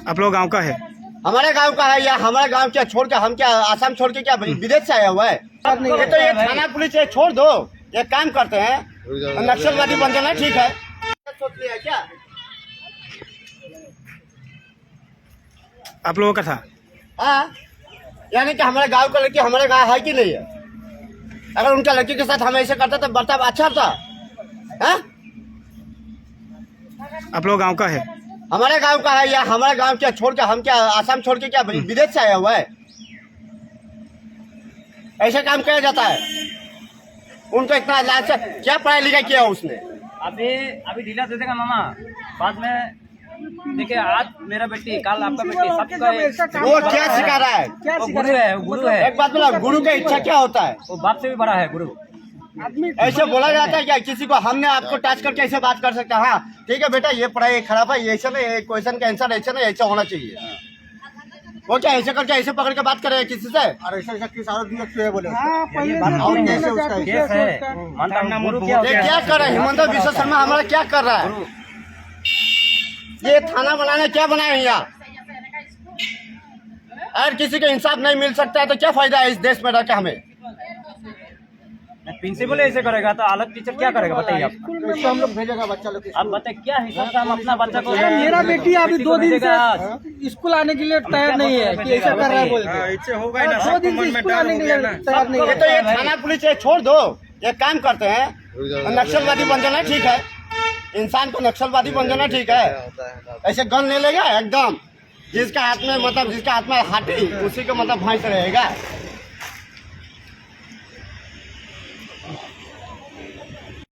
आप लोग गांव का है? हमारे गांव का है या हमारे गांव क्या छोड़ के हम क्या आसाम छोड़ के क्या विदेश से आया हुआ है? ये तो ये थाना पुलिस ये छोड़ दो, ये काम करते हैं, नक्सलवादी बन जाना ठीक है। सोच लिया क्या आप लोगों का था? हाँ, यानी कि हमारे गांव का लड़की हमारे गांव है कि नहीं है? अगर उनका लड़की के साथ हम ऐसे करते तो बर्ताव अच्छा था। हाँ? आप लोग गांव का है? हमारे गांव का है या हमारे गांव क्या छोड़ के हम क्या आसाम छोड़ के क्या विदेश से आया हुआ है? ऐसा काम किया जाता है? उनको इतना लालच, क्या पढ़ाई लिखाई किया उसने? अभी ढीला दे देगा मामा, बाद में देखिए आज मेरा बेटी कल आपका बेटी सबका वो क्या सिखा रहा है? वो गुरु है। एक बात बोला, गुरु का इच्छा क्या होता है? वो बाप से भी बड़ा है गुरु। ऐसे बोला जाता है क्या किसी को हमने आपको टच करके ऐसे बात कर सकते हैं? हाँ ठीक है बेटा, ये पढ़ाई खराब है, ये ऐसा नहीं, क्वेश्चन का आंसर ऐसा नहीं, ऐसा होना चाहिए। वो क्या ऐसे करके ऐसे पकड़ के बात करे किसी से? और ऐसा किस आरोप है बोले? ये क्या कर रहा है हिमंत विश्व शर्मा? हमारा क्या कर रहा है? ये थाना बनाने क्या बनाए हैं यहाँ? अगर किसी को इंसाफ नहीं मिल सकता है तो क्या फायदा है इस देश में रहकर हमें? प्रिंसिपल ऐसे करेगा तो अलग टीचर क्या करेगा बताइए आप? हम लोग भेजेगा बच्चा लोग। अब बताइए क्या हिसाब से हम अपना बच्चा को? मेरा बेटी अभी 2 दिन से स्कूल आने के लिए तैयार नहीं है कि ऐसा कर रहा है बोल के। इससे होगा ही ना, 2 दिन से स्कूल आने के लिए तैयार नहीं ये है। तो ये थाना पुलिस ये छोड़ दो, ये काम करते हैं, नक्सलवादी बन जाना ठीक है। इंसान को नक्सलवादी बन जाना ठीक है। ऐसे गन ले लेगा एकदम, जिसका हाथ में मतलब जिसका हाथ में हाथी उसी को मतलब भैंस रहेगा।